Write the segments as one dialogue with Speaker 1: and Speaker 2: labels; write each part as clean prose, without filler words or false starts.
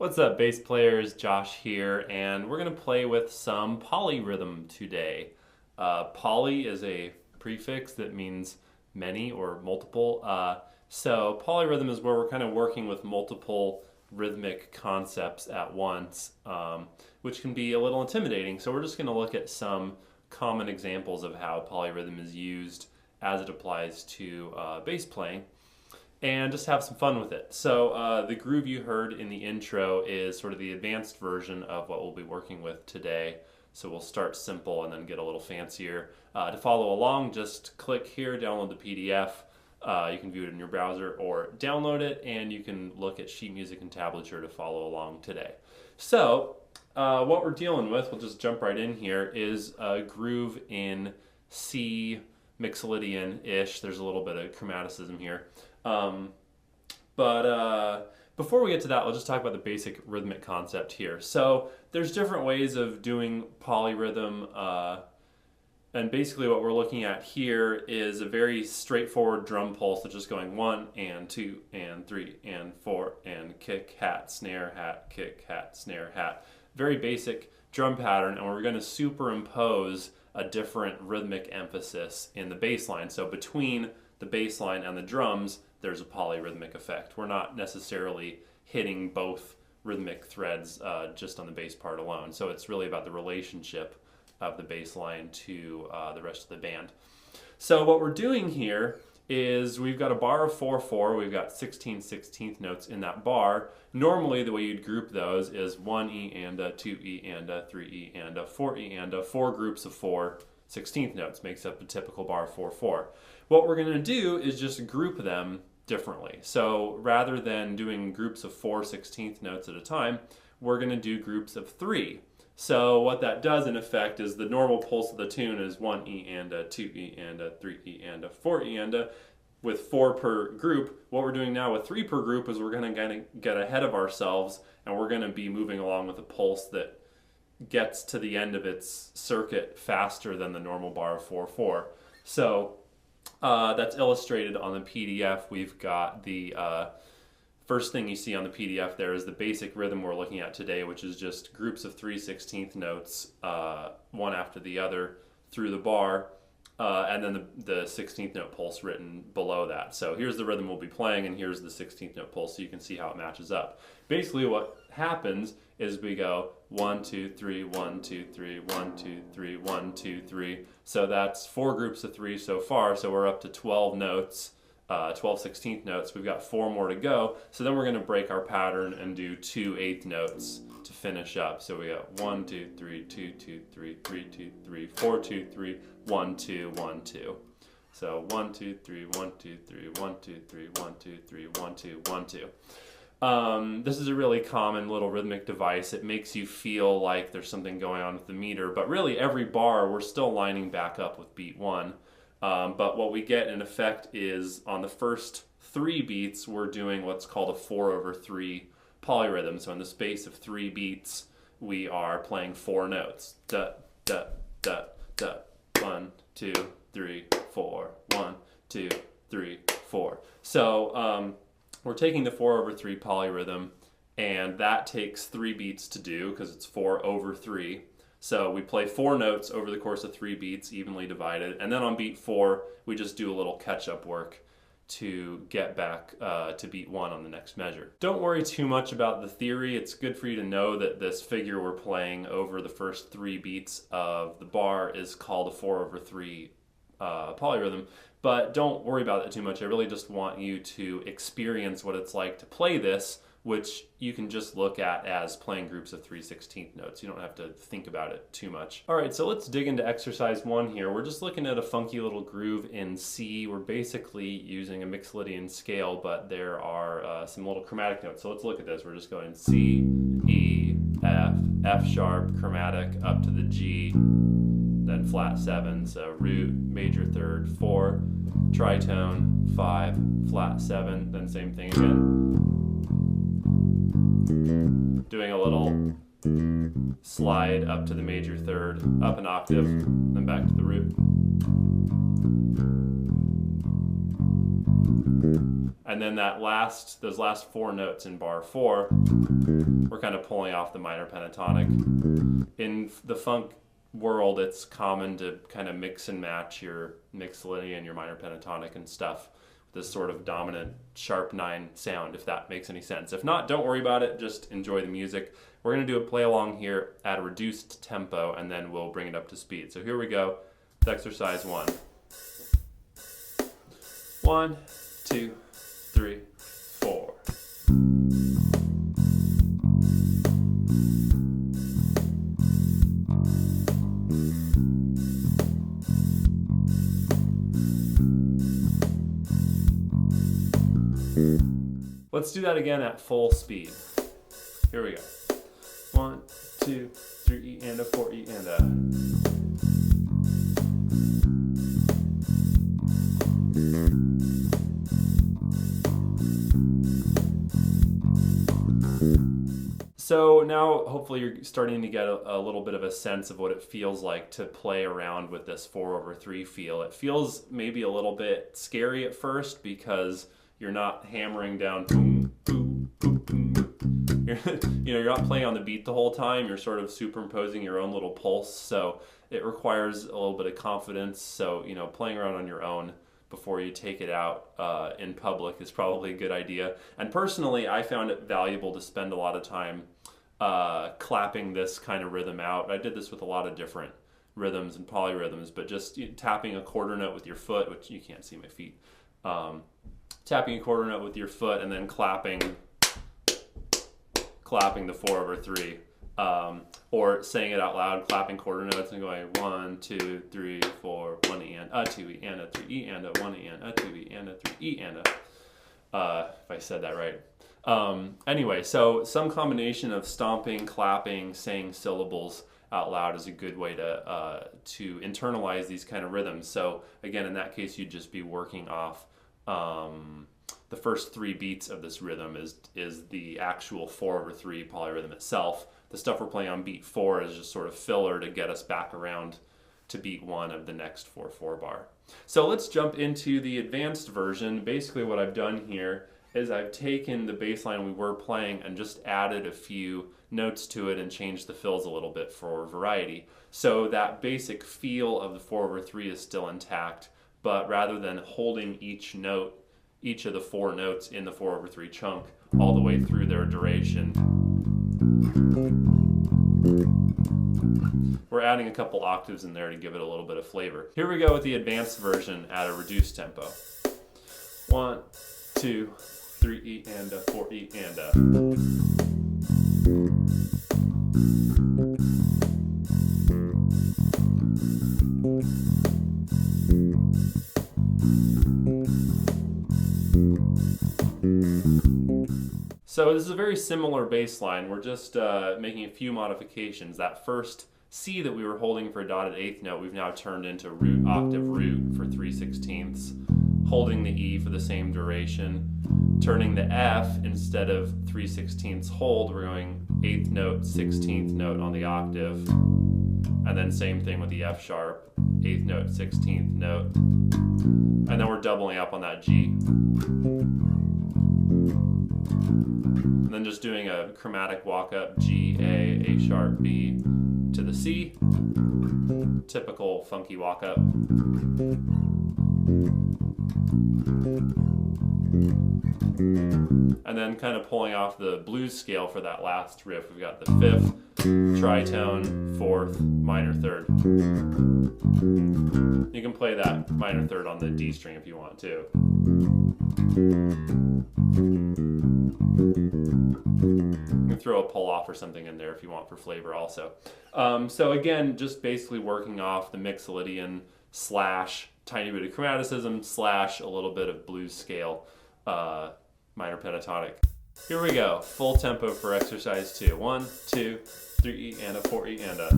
Speaker 1: What's up, bass players? Josh here, and we're going to play with some polyrhythm today. Poly is a prefix that means many or multiple. So polyrhythm is where we're kind of working with multiple rhythmic concepts at once, which can be a little intimidating. So we're just going to look at some common examples of how polyrhythm is used as it applies to bass playing, and just have some fun with it. So the groove you heard in the intro is sort of the advanced version of what we'll be working with today. So we'll start simple and then get a little fancier. To follow along, just click here, download the PDF. You can view it in your browser or download it, and you can look at sheet music and tablature to follow along today. So what we're dealing with, we'll just jump right in here, is a groove in C Mixolydian-ish. There's a little bit of chromaticism here. Before we get to that, I'll just talk about the basic rhythmic concept here. So there's different ways of doing polyrhythm, and basically what we're looking at here is a very straightforward drum pulse that's just going 1 and 2 and 3 and 4 and kick, hat, snare, hat, kick, hat, snare, hat. Very basic drum pattern, and we're going to superimpose a different rhythmic emphasis in the bass line. So between the bass line and the drums, there's a polyrhythmic effect. We're not necessarily hitting both rhythmic threads just on the bass part alone. So it's really about the relationship of the bass line to the rest of the band. So what we're doing here is we've got a bar of 4/4. We've got 16 16th notes in that bar. Normally the way you'd group those is 1 E and a, 2 E and a, 3 E and a, 4 E and a, 4 groups of 4 16th notes makes up a typical bar 4/4. What we're going to do is just group them differently. So rather than doing groups of 4 16th notes at a time, we're going to do groups of 3. So what that does in effect is the normal pulse of the tune is 1 E and a, 2 E and a, 3 E and a, 4 E and a, with 4 per group. What we're doing now with 3 per group is we're going to get ahead of ourselves, and we're going to be moving along with a pulse that gets to the end of its circuit faster than the normal bar of 4/4. So that's illustrated on the PDF. We've got the first thing you see on the PDF there is the basic rhythm we're looking at today, which is just groups of 3 16th notes, one after the other through the bar, and then the 16th note pulse written below that. So here's the rhythm we'll be playing, and here's the 16th note pulse, so you can see how it matches up. Basically what happens is we go 1 2 3 1 2 3 1 2 3 1 2 3. So that's 4 groups of 3 so far, so we're up to 12 notes. 12 16th notes. We've got 4 more to go. So then we're going to break our pattern and do 2 8th notes to finish up. So we got 1 2 3 2 2 3 3 2 3 4 2 3 1 2 1 2. So 1 2 3 1 2 3 1 2 3 1 2 3 1 2 1 2. This is a really common little rhythmic device. It makes you feel like there's something going on with the meter, but really every bar we're still lining back up with beat 1. But what we get in effect is on the first 3 beats, we're doing what's called a 4/3 polyrhythm. So in the space of 3 beats, we are playing 4 notes. Da, da, da, da. 1, 2, 3, 4. 1, 2, 3, 4. So we're taking the 4/3 polyrhythm, and that takes 3 beats to do because it's 4/3. So we play 4 notes over the course of 3 beats, evenly divided, and then on beat 4, we just do a little catch-up work to get back to beat 1 on the next measure. Don't worry too much about the theory. It's good for you to know that this figure we're playing over the first 3 beats of the bar is called a 4/3 polyrhythm, but don't worry about it too much. I really just want you to experience what it's like to play this, which you can just look at as playing groups of 3 16th notes. You don't have to think about it too much. All right, so let's dig into exercise 1 here. We're just looking at a funky little groove in C. We're basically using a Mixolydian scale, but there are some little chromatic notes. So let's look at this. We're just going C, E, F, F sharp, chromatic, up to the G, then flat 7, so root, major third, 4, tritone, 5, flat 7, then same thing again. Doing a little slide up to the major third, up an octave, then back to the root. And then those last 4 notes in bar 4, we're kind of pulling off the minor pentatonic. In the funk world, it's common to kind of mix and match your mixolydian, your minor pentatonic and stuff, with this sort of dominant sharp 9 sound, if that makes any sense. If not, don't worry about it, just enjoy the music. We're going to do a play along here at a reduced tempo, and then we'll bring it up to speed. So here we go with exercise 1. 1, 2, 3, 4. Let's do that again at full speed. Here we go. 1, 2, 3 and a 4 E and a. So now hopefully you're starting to get a little bit of a sense of what it feels like to play around with this 4/3 feel. It feels maybe a little bit scary at first because you're not hammering down boom, boom, boom, boom. You're not playing on the beat the whole time. You're sort of superimposing your own little pulse. So it requires a little bit of confidence. So, playing around on your own before you take it out in public is probably a good idea. And personally, I found it valuable to spend a lot of time clapping this kind of rhythm out. I did this with a lot of different rhythms and polyrhythms, but just tapping a quarter note with your foot, which you can't see my feet, tapping a quarter note with your foot and then clapping the 4/3, or saying it out loud, clapping quarter notes and going 1, 2, 3, 4, 1 E and a 2 E and a 3 E and a 1 E and a 2 E and a 3 E and a, if I said that right. Anyway, so some combination of stomping, clapping, saying syllables out loud is a good way to internalize these kind of rhythms. So again, in that case, you'd just be working off the first 3 beats of this rhythm is the actual 4/3 polyrhythm itself. The stuff we're playing on beat 4 is just sort of filler to get us back around to beat 1 of the next 4/4 bar. So let's jump into the advanced version. Basically what I've done here is I've taken the bass line we were playing and just added a few notes to it and changed the fills a little bit for variety. So that basic feel of the 4/3 is still intact, but rather than holding each of the 4 notes in the 4/3 chunk all the way through their duration, we're adding a couple octaves in there to give it a little bit of flavor. Here we go with the advanced version at a reduced tempo. 1, 2, 3 E and a 4 E and a. So this is a very similar bass line. We're just making a few modifications. That first C that we were holding for a dotted 8th note, we've now turned into root octave root for 3/16, holding the E for the same duration. Turning the F, instead of 3/16 hold, we're going 8th note, 16th note on the octave. And then same thing with the F sharp, 8th note, 16th note. And then we're doubling up on that G. And then just doing a chromatic walk up, G, A sharp, B to the C. Typical funky walk up. And then kind of pulling off the blues scale for that last riff. We've got the 5th, tritone, 4th, minor 3rd. You can play that minor 3rd on the D string if you want to. You can throw a pull off or something in there if you want for flavor also. So again, just basically working off the mixolydian / tiny bit of chromaticism / a little bit of blues scale, minor pentatonic. Here we go, full tempo for exercise 2. 1, 2, 3 E and a 4 E and a.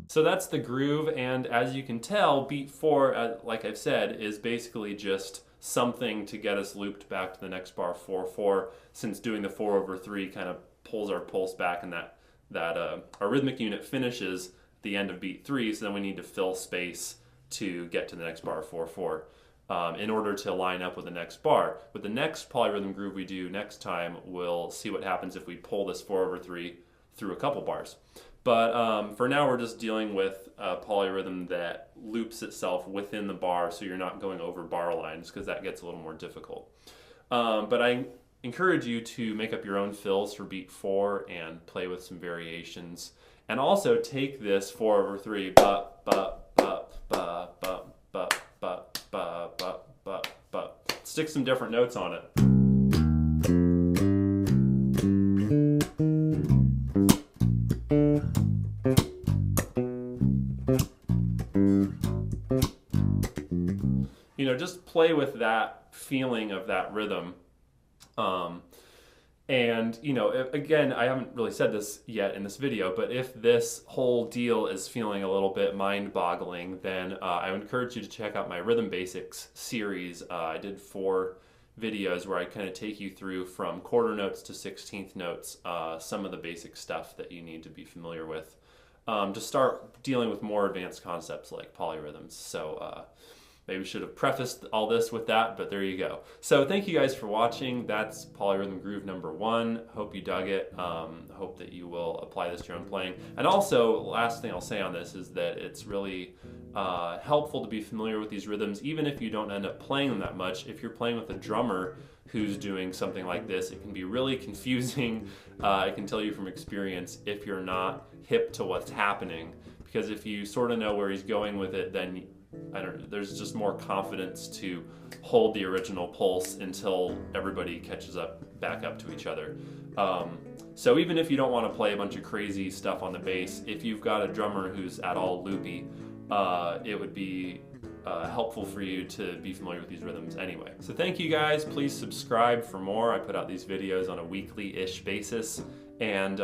Speaker 1: So that's the groove, and as you can tell, beat 4, like I've said, is basically just something to get us looped back to the next bar 4/4, since doing the 4/3 kind of pulls our pulse back, and our rhythmic unit finishes at the end of beat 3, so then we need to fill space to get to the next bar 4/4 in order to line up with the next bar. With the next polyrhythm groove we do next time, we'll see what happens if we pull this 4/3 through a couple bars. But for now, we're just dealing with a polyrhythm that loops itself within the bar, so you're not going over bar lines, because that gets a little more difficult. But I encourage you to make up your own fills for beat 4 and play with some variations. And also take this 4/3, ba ba ba ba ba ba ba ba ba ba ba. Stick some different notes on it. You know, just play with that feeling of that rhythm. And, you know, again, I haven't really said this yet in this video, but if this whole deal is feeling a little bit mind-boggling, then I would encourage you to check out my Rhythm Basics series. I did 4 videos where I kind of take you through from quarter notes to 16th notes, some of the basic stuff that you need to be familiar with to start dealing with more advanced concepts like polyrhythms. So maybe should have prefaced all this with that, but there you go. So thank you guys for watching. That's Polyrhythm Groove number 1. Hope you dug it. Hope that you will apply this to your own playing. And also, last thing I'll say on this is that it's really helpful to be familiar with these rhythms, even if you don't end up playing them that much. If you're playing with a drummer who's doing something like this, it can be really confusing. I can tell you from experience if you're not hip to what's happening, because if you sort of know where he's going with it, then there's just more confidence to hold the original pulse until everybody catches back up to each other. So even if you don't want to play a bunch of crazy stuff on the bass, if you've got a drummer who's at all loopy, it would be helpful for you to be familiar with these rhythms anyway. So thank you guys. Please subscribe for more. I put out these videos on a weekly-ish basis. And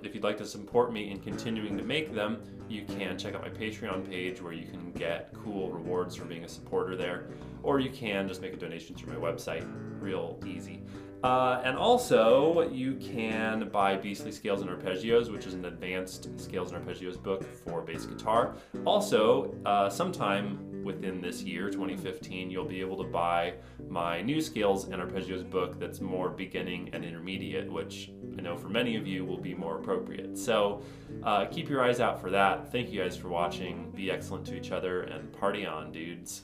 Speaker 1: if you'd like to support me in continuing to make them, you can check out my Patreon page where you can get cool rewards for being a supporter there. Or you can just make a donation through my website. Real easy. And also, you can buy Beastly Scales and Arpeggios, which is an advanced scales and arpeggios book for bass guitar. Also, sometime within this year, 2015, you'll be able to buy my new scales and arpeggios book that's more beginning and intermediate, which I know for many of you will be more appropriate. So keep your eyes out for that. Thank you guys for watching. Be excellent to each other and party on, dudes.